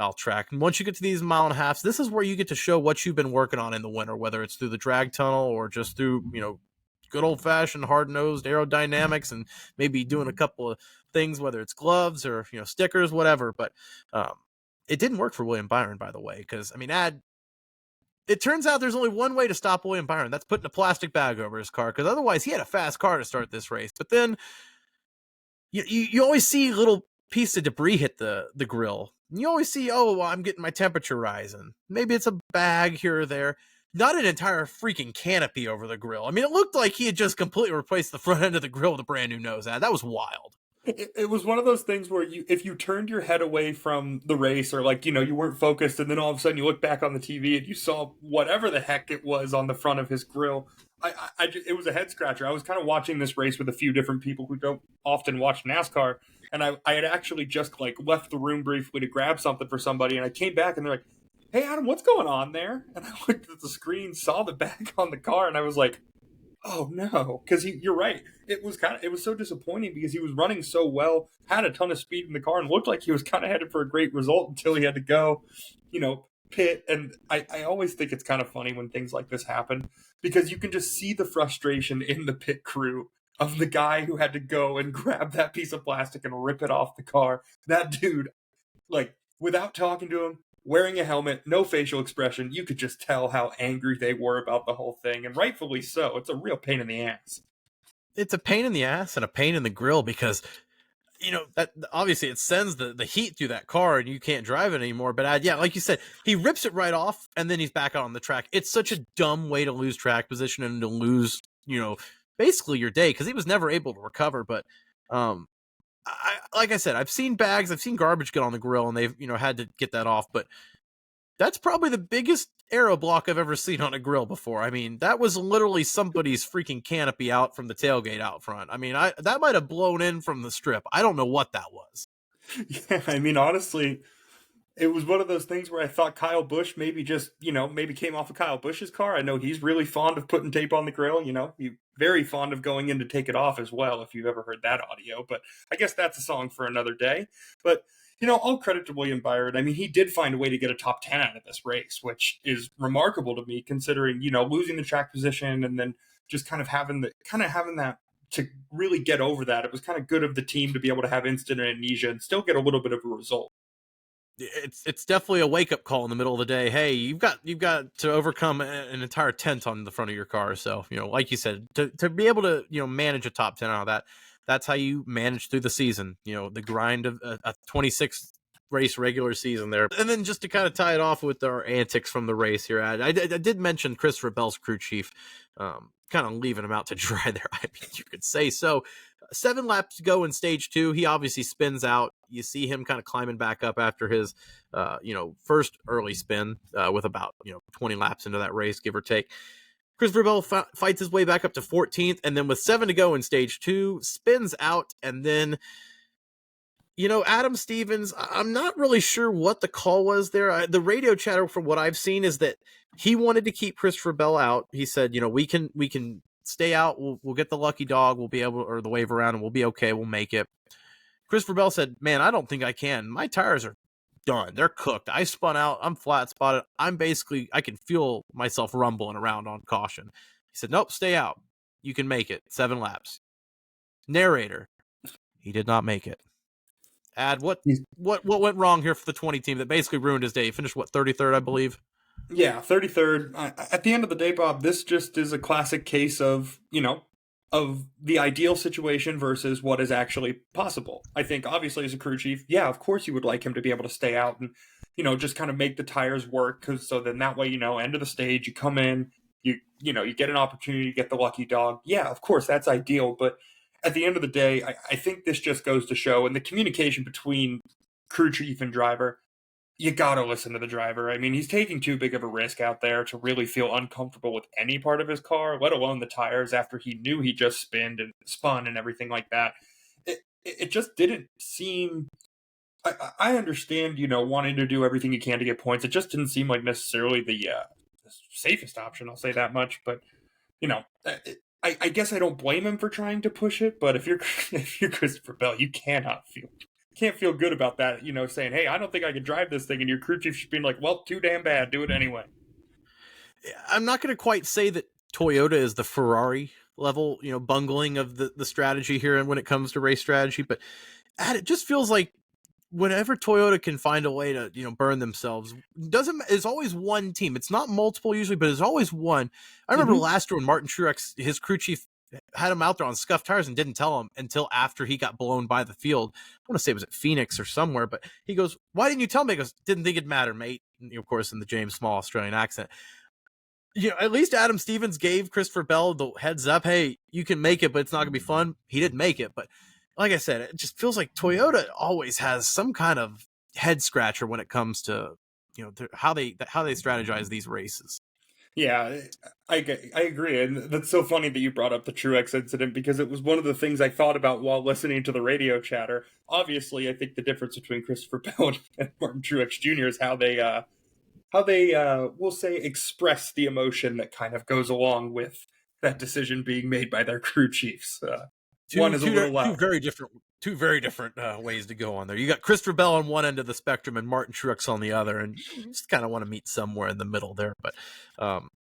out track. And once you get to these mile and a halves, this is where you get to show what you've been working on in the winter, whether it's through the drag tunnel or just through, good old fashioned hard nosed aerodynamics and maybe doing a couple of things, whether it's gloves or, stickers, whatever. But it didn't work for William Byron, by the way, because, it turns out there's only one way to stop William Byron. That's putting a plastic bag over his car, because otherwise he had a fast car to start this race. But then you always see little piece of debris hit the grill. You always see, I'm getting my temperature rising. Maybe it's a bag here or there. Not an entire freaking canopy over the grill. I mean, it looked like he had just completely replaced the front end of the grill with a brand new nose ad. That was wild. It was one of those things where if you turned your head away from the race, or you weren't focused, and then all of a sudden you look back on the TV and you saw whatever the heck it was on the front of his grill, it was a head scratcher. I was kind of watching this race with a few different people who don't often watch NASCAR, and I had actually just left the room briefly to grab something for somebody, and I came back and they're like, "Hey Adam, what's going on there?" And I looked at the screen, saw the bag on the car, and I was like, "Oh no," because you're right. It was so disappointing because he was running so well, had a ton of speed in the car, and looked like he was kind of headed for a great result until he had to go, pit. And I always think it's kind of funny when things like this happen, because you can just see the frustration in the pit crew of the guy who had to go and grab that piece of plastic and rip it off the car. That dude, without talking to him, wearing a helmet, no facial expression, you could just tell how angry they were about the whole thing, and rightfully so. It's a real pain in the ass. It's a pain in the ass and a pain in the grill, because that obviously it sends the heat through that car and you can't drive it anymore. But like you said, he rips it right off and then he's back out on the track. It's such a dumb way to lose track position and to lose, basically your day, because he was never able to recover. But like I said, I've seen garbage get on the grill and they've, had to get that off. But that's probably the biggest aero block I've ever seen on a grill before. I mean, that was literally somebody's freaking canopy out from the tailgate out front. I mean, that might have blown in from the strip. I don't know what that was. Yeah, I mean, honestly, it was one of those things where I thought Kyle Busch maybe just, maybe came off of Kyle Busch's car. I know he's really fond of putting tape on the grill, he's very fond of going in to take it off as well, if you've ever heard that audio. But I guess that's a song for another day. But all credit to William Byron. I mean, he did find a way to get a top 10 out of this race, which is remarkable to me, considering, losing the track position and then just kind of having that to really get over that. It was kind of good of the team to be able to have instant amnesia and still get a little bit of a result. It's definitely a wake up call in the middle of the day. Hey, you've got to overcome an entire tent on the front of your car. So, like you said, to be able to, manage a top 10 out of that, that's how you manage through the season, the grind of a 26 race regular season there. And then just to kind of tie it off with our antics from the race here, I did mention Christopher Bell's crew chief, kind of leaving him out to dry there. I mean, you could say so. 7 laps to go in stage 2. He obviously spins out. You see him kind of climbing back up after his, first early spin with about, 20 laps into that race, give or take. Christopher Bell fights his way back up to 14th, and then with 7 to go in stage 2, spins out, and then, Adam Stevens, I'm not really sure what the call was there. The radio chatter, from what I've seen, is that he wanted to keep Christopher Bell out. He said, we can stay out. We'll get the lucky dog. We'll be able, or the wave around, and we'll be okay. We'll make it. Christopher Bell said, "Man, I don't think I can. My tires are done. They're cooked. I spun out. I'm flat spotted. I can feel myself rumbling around on caution." He said, "Nope, stay out. You can make it. 7 laps." Narrator, he did not make it. What went wrong here for the 20 team that basically ruined his day? He finished, 33rd, I believe? Yeah, 33rd. At the end of the day, Bob, this just is a classic case of, of the ideal situation versus what is actually possible. I think, obviously, as a crew chief, yeah, of course you would like him to be able to stay out and, just kind of make the tires work. So then that way, end of the stage, you come in, you get an opportunity to get the lucky dog. Yeah, of course, that's ideal. But at the end of the day, I think this just goes to show, and the communication between crew chief and driver, you got to listen to the driver. I mean, he's taking too big of a risk out there to really feel uncomfortable with any part of his car, let alone the tires, after he knew he just spun and everything like that. It just didn't seem... I understand, wanting to do everything you can to get points. It just didn't seem like necessarily the safest option, I'll say that much. But, I guess I don't blame him for trying to push it, but if you're Christopher Bell, you cannot can't feel good about that. Saying, "Hey, I don't think I can drive this thing," and your crew chief should be like, "Well, too damn bad. Do it anyway." I'm not going to quite say that Toyota is the Ferrari level, bungling of the strategy here and when it comes to race strategy, but it just feels like whenever Toyota can find a way to, burn themselves, it's always one team. It's not multiple usually, but it's always one. I remember last year when Martin Truex, his crew chief, had him out there on scuffed tires and didn't tell him until after he got blown by the field. I want to say it was at Phoenix or somewhere, but he goes, "Why didn't you tell me?" He goes, "Didn't think it'd matter, mate." And, of course, in the James Small Australian accent. At least Adam Stevens gave Christopher Bell the heads up. Hey, you can make it, but it's not gonna be fun. He didn't make it, but like I said, it just feels like Toyota always has some kind of head scratcher when it comes to how they strategize these races. Yeah, I agree, and that's so funny that you brought up the Truex incident because it was one of the things I thought about while listening to the radio chatter. Obviously, I think the difference between Christopher Bell and Martin Truex Jr. is how they we'll say express the emotion that kind of goes along with that decision being made by their crew chiefs. One is a little loud. Two very different ways to go on there. You got Christopher Bell on one end of the spectrum and Martin Truex on the other, and you just kind of want to meet somewhere in the middle there. But